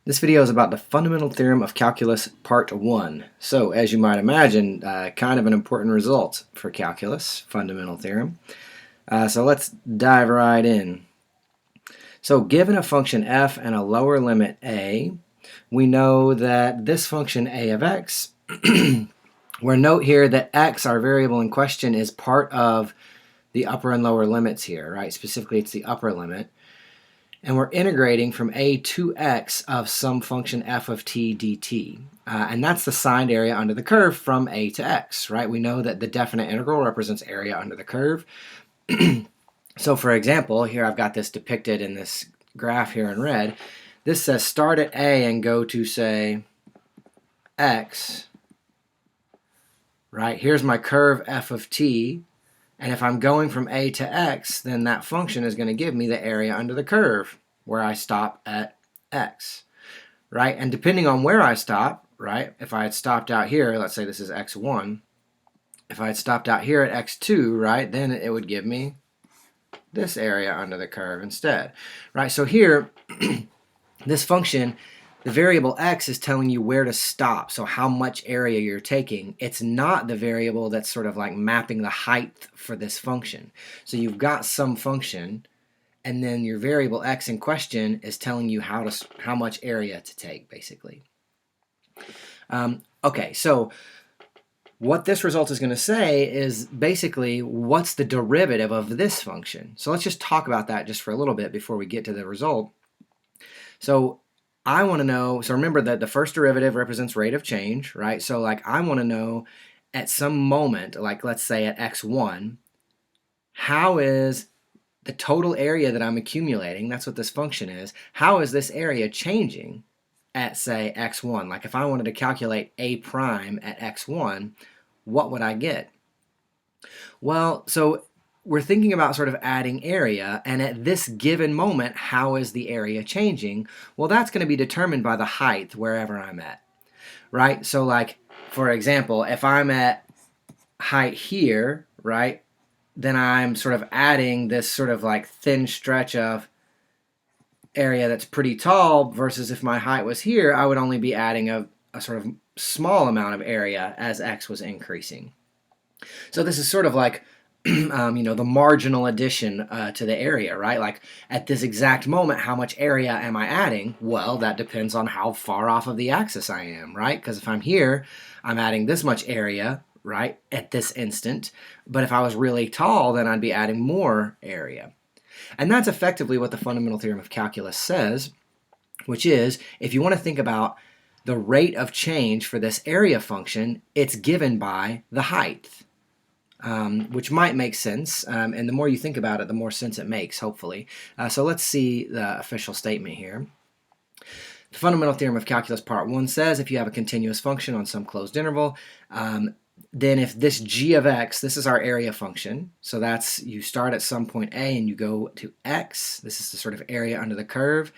This video is about the Fundamental Theorem of Calculus Part 1. So, as you might imagine, kind of an important result for calculus, fundamental theorem. So let's dive right in. So given a function f and a lower limit a, we know that this function a of x, where note here that x, our variable in question, is part of the upper and lower limits here, right? Specifically, it's the upper limit. And we're integrating from a to x of some function f of t dt. And that's the signed area under the curve from a to x, right? We know that the definite integral represents area under the curve. So for example, here I've got this depicted in this graph here in red. This says start at a and go to, say, x, right? Here's my curve f of t. And if I'm going from a to x, then that function is going to give me the area under the curve where I stop at x, right? And depending on where I stop, right, if I had stopped out here, let's say this is x1, if I had stopped out here at x2, right, then it would give me this area under the curve instead, right? So here, this function, the variable x is telling you where to stop, so how much area you're taking. It's not the variable that's sort of like mapping the height for this function. So you've got some function, and then your variable x in question is telling you how much area to take, basically. Okay, so what this result is going to say is basically what's the derivative of this function. So let's just talk about that just for a little bit before we get to the result. So I want to know, so remember that the first derivative represents rate of change, right? So like I want to know at some moment, like let's say at x1, how is the total area that I'm accumulating, that's what this function is, how is this area changing at, say, x1? Like if I wanted to calculate a prime at x1, what would I get? Well, so we're thinking about sort of adding area, and at this given moment, how is the area changing? Well, that's going to be determined by the height wherever I'm at, right? So like, for example, if I'm at height here, right, then I'm sort of adding this sort of like thin stretch of area that's pretty tall, versus if my height was here, I would only be adding a sort of small amount of area as x was increasing. So this is sort of like the marginal addition to the area, right? Like at this exact moment, how much area am I adding? Well, that depends on how far off of the axis I am, right? Because if I'm here, I'm adding this much area, right, at this instant. But if I was really tall, then I'd be adding more area. And that's effectively what the Fundamental Theorem of Calculus says, which is if you want to think about the rate of change for this area function, it's given by the height. Which might make sense, and the more you think about it, the more sense it makes, hopefully. So let's see the official statement here. The Fundamental Theorem of Calculus Part 1 says if you have a continuous function on some closed interval, then if this g of x, this is our area function, so that's, you start at some point a and you go to x, this is the sort of area under the curve.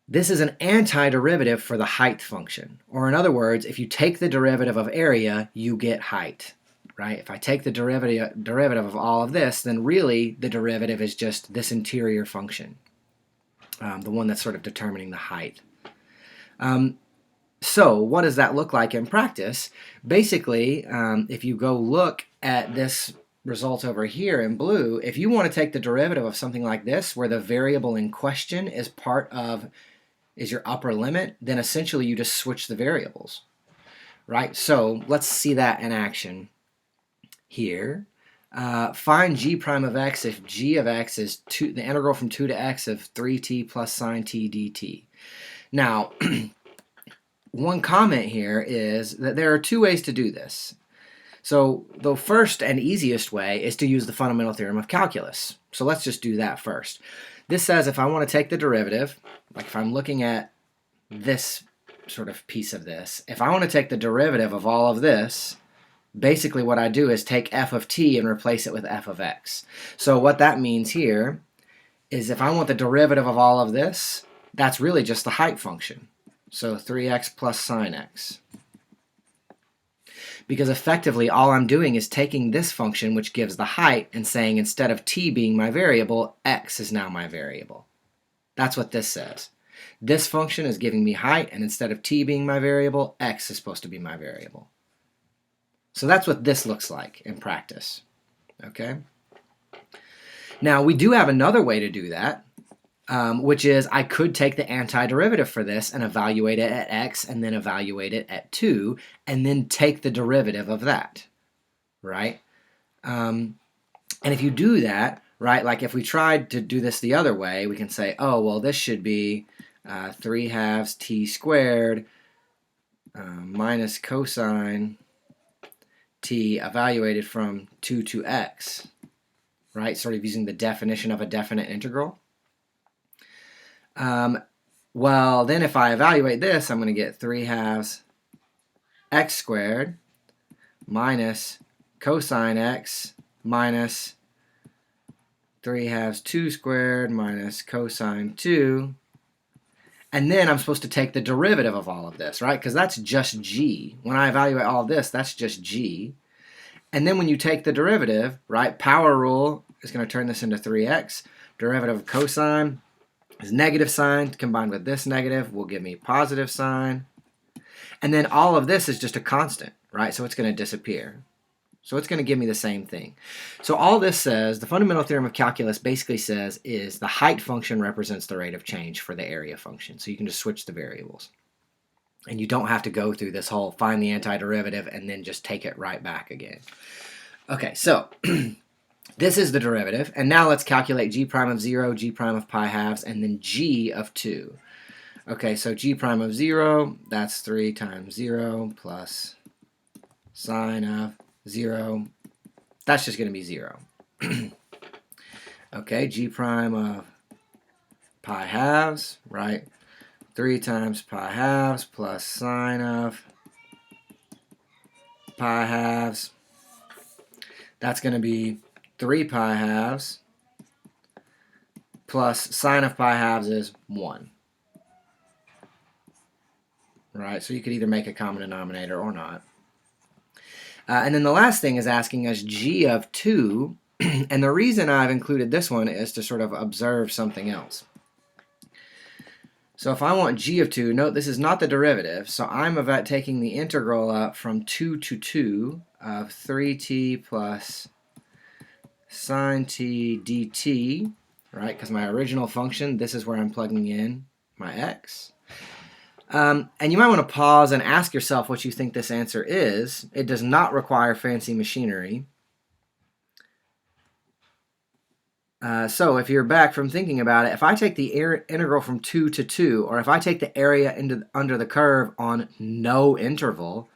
This is an antiderivative for the height function, or in other words, if you take the derivative of area, you get height. Right? If I take the derivative of all of this, then really the derivative is just this interior function, the one that's sort of determining the height. So what does that look like in practice? Basically, if you go look at this result over here in blue, if you want to take the derivative of something like this, where the variable in question is your upper limit, then essentially you just switch the variables, right? So let's see that in action. Here, find g prime of x if g of x is the integral from 2 to x of 3t plus sine t dt. Now, one comment here is that there are two ways to do this. So the first and easiest way is to use the Fundamental Theorem of Calculus. So let's just do that first. This says if I want to take the derivative, like if I'm looking at this sort of piece of this, if I want to take the derivative of all of this, basically what I do is take f of t and replace it with f of x. So what that means here is if I want the derivative of all of this, that's really just the height function. So 3x plus sine x. Because effectively all I'm doing is taking this function, which gives the height, and saying instead of t being my variable, x is now my variable. That's what this says. This function is giving me height, and instead of t being my variable, x is supposed to be my variable. So that's what this looks like in practice. Okay? Now, we do have another way to do that, which is I could take the antiderivative for this and evaluate it at x and then evaluate it at 2 and then take the derivative of that, right? And if you do that, right, like if we tried to do this the other way, we can say, oh, well, this should be 3/2 t squared minus cosine t evaluated from 2 to x, right? Sort of using the definition of a definite integral. Well, then if I evaluate this, I'm going to get 3/2 x squared minus cosine x minus 3/2 2 squared minus cosine 2. And then I'm supposed to take the derivative of all of this, right? Because that's just g. When I evaluate all of this, that's just g. And then when you take the derivative, right, power rule is going to turn this into 3x. Derivative of cosine is negative sign combined with this negative will give me positive sign. And then all of this is just a constant, right? So it's going to disappear. So it's going to give me the same thing. So all this says, the fundamental theorem of calculus basically says is the height function represents the rate of change for the area function. So you can just switch the variables. And you don't have to go through this whole find the antiderivative and then just take it right back again. Okay, so this is the derivative. And now let's calculate g prime of 0, g prime of pi halves, and then g of 2. Okay, so g prime of 0, that's 3 times 0 plus sine of 0. That's just going to be 0. Okay, g prime of pi halves, right? 3 times pi halves plus sine of pi halves. That's going to be 3 pi halves plus sine of pi halves is 1. Right, so you could either make a common denominator or not. And then the last thing is asking us g of 2, and the reason I've included this one is to sort of observe something else. So if I want g of 2, note this is not the derivative, so I'm about taking the integral up from 2 to 2 of 3t plus sine t dt, right, because my original function, this is where I'm plugging in my x. And you might want to pause and ask yourself what you think this answer is. It does not require fancy machinery. So if you're back from thinking about it, if I take the integral from 2 to 2, or if I take the area under the curve on no interval,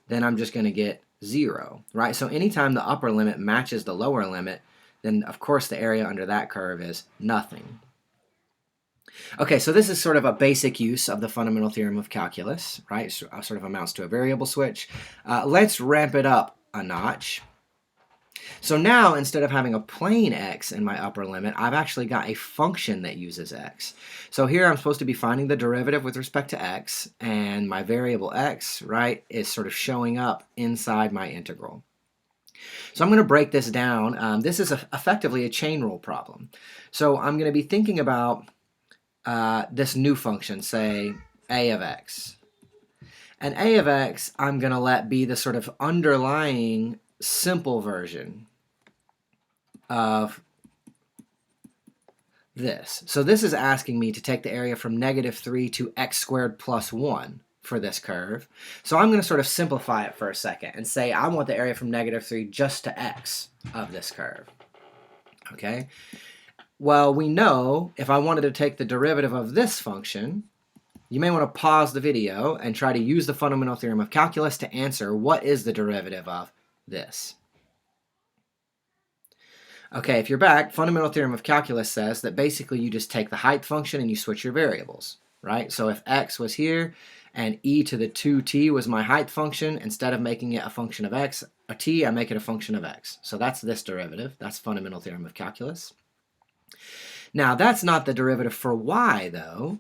then I'm just going to get 0, right? So anytime the upper limit matches the lower limit, then of course the area under that curve is nothing. Okay, so this is sort of a basic use of the fundamental theorem of calculus, right? So, sort of amounts to a variable switch. Let's ramp it up a notch. So now, instead of having a plain x in my upper limit, I've actually got a function that uses x. So here I'm supposed to be finding the derivative with respect to x, and my variable x, right, is sort of showing up inside my integral. So I'm going to break this down. This is effectively a chain rule problem. So I'm going to be thinking about this new function, say a of x. And a of x I'm going to let be the sort of underlying simple version of this. So this is asking me to take the area from -3 to x squared plus 1 for this curve. So I'm going to sort of simplify it for a second and say I want the area from -3 just to x of this curve. Okay? Well, we know if I wanted to take the derivative of this function, you may want to pause the video and try to use the fundamental theorem of calculus to answer what is the derivative of this. Okay, if you're back, fundamental theorem of calculus says that basically you just take the height function and you switch your variables, right? So if x was here and e to the 2t was my height function, instead of making it a function of x, a t, I make it a function of x. So that's this derivative. That's fundamental theorem of calculus. Now, that's not the derivative for y, though.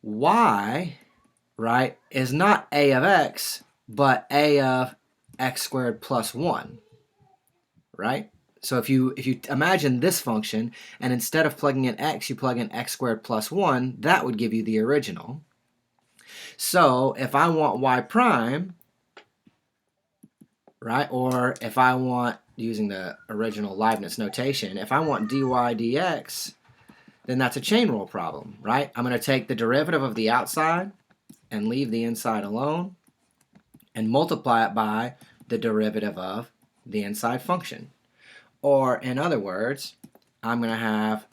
Y, right, is not a of x, but a of x squared plus 1, right? So if you imagine this function, and instead of plugging in x, you plug in x squared plus 1, that would give you the original. So if I want y prime, right, or if I want, using the original Leibniz notation, if I want dy dx, then that's a chain rule problem, right? I'm going to take the derivative of the outside and leave the inside alone and multiply it by the derivative of the inside function. Or in other words, I'm going to have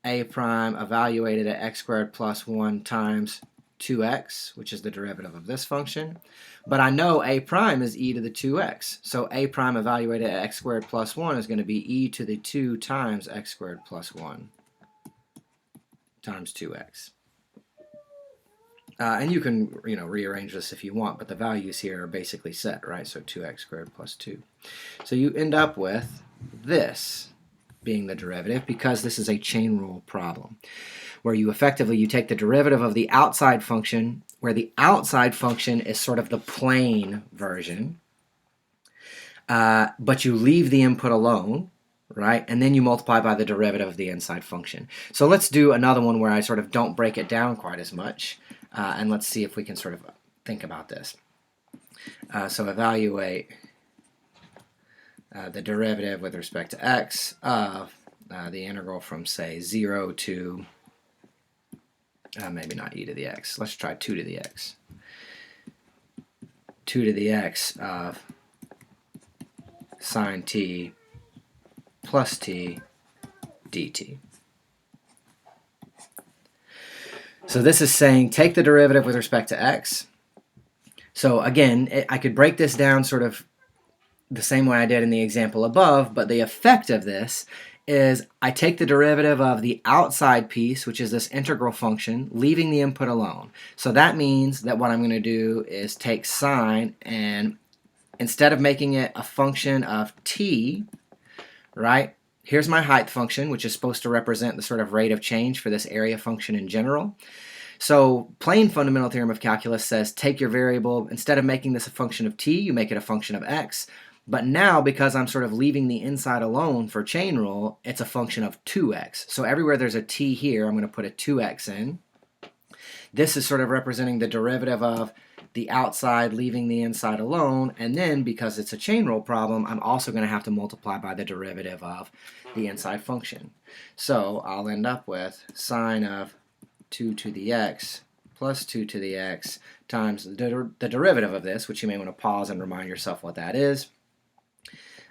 a prime evaluated at x squared plus 1 times 2x, which is the derivative of this function. But I know a prime is e to the 2x. So a prime evaluated at x squared plus 1 is going to be e to the 2 times x squared plus 1 times 2x. And you can rearrange this if you want, but the values here are basically set, right? So 2x squared plus 2. So you end up with this being the derivative, because this is a chain rule problem, where you take the derivative of the outside function, where the outside function is sort of the plain version, but you leave the input alone, right? And then you multiply by the derivative of the inside function. So let's do another one where I sort of don't break it down quite as much, and let's see if we can sort of think about this. So evaluate the derivative with respect to x of the integral from, say, 0 to, maybe not e to the x. Let's try 2 to the x. 2 to the x of sine t plus t dt. So this is saying take the derivative with respect to x. So again, I could break this down sort of the same way I did in the example above, but the effect of this is I take the derivative of the outside piece, which is this integral function, leaving the input alone. So that means that what I'm going to do is take sine, and instead of making it a function of t, right, here's my height function, which is supposed to represent the sort of rate of change for this area function in general. So plain fundamental theorem of calculus says take your variable, instead of making this a function of t, you make it a function of x. But now, because I'm sort of leaving the inside alone for chain rule, it's a function of 2x. So everywhere there's a t here, I'm going to put a 2x in. This is sort of representing the derivative of the outside leaving the inside alone. And then, because it's a chain rule problem, I'm also going to have to multiply by the derivative of the inside function. So I'll end up with sine of 2 to the x plus 2 to the x times the derivative of this, which you may want to pause and remind yourself what that is.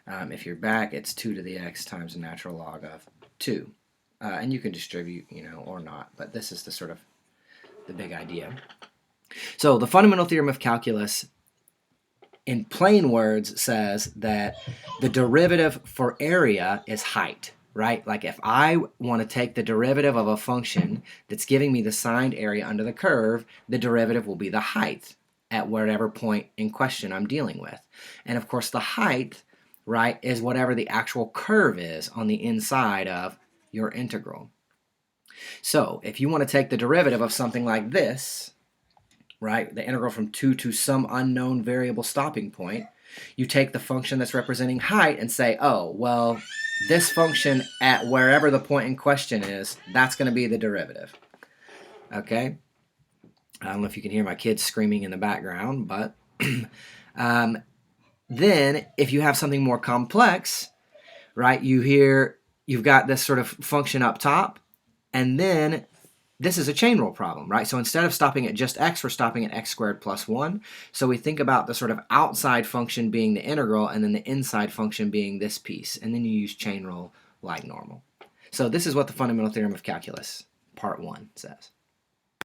If you're back, it's 2 to the x times the natural log of 2. And you can distribute, or not, but this is the sort of the big idea. So the fundamental theorem of calculus, in plain words, says that the derivative for area is height, right? Like if I want to take the derivative of a function that's giving me the signed area under the curve, the derivative will be the height at whatever point in question I'm dealing with. And of course the height, right, is whatever the actual curve is on the inside of your integral. So if you want to take the derivative of something like this, right, the integral from 2 to some unknown variable stopping point, you take the function that's representing height and say, oh, well, this function at wherever the point in question is, that's going to be the derivative. Okay? I don't know if you can hear my kids screaming in the background, but then if you have something more complex, right, you've got this sort of function up top, and then this is a chain rule problem, right? So instead of stopping at just x, we're stopping at x squared plus 1. So we think about the sort of outside function being the integral, and then the inside function being this piece. And then you use chain rule like normal. So this is what the fundamental theorem of calculus, part 1, says.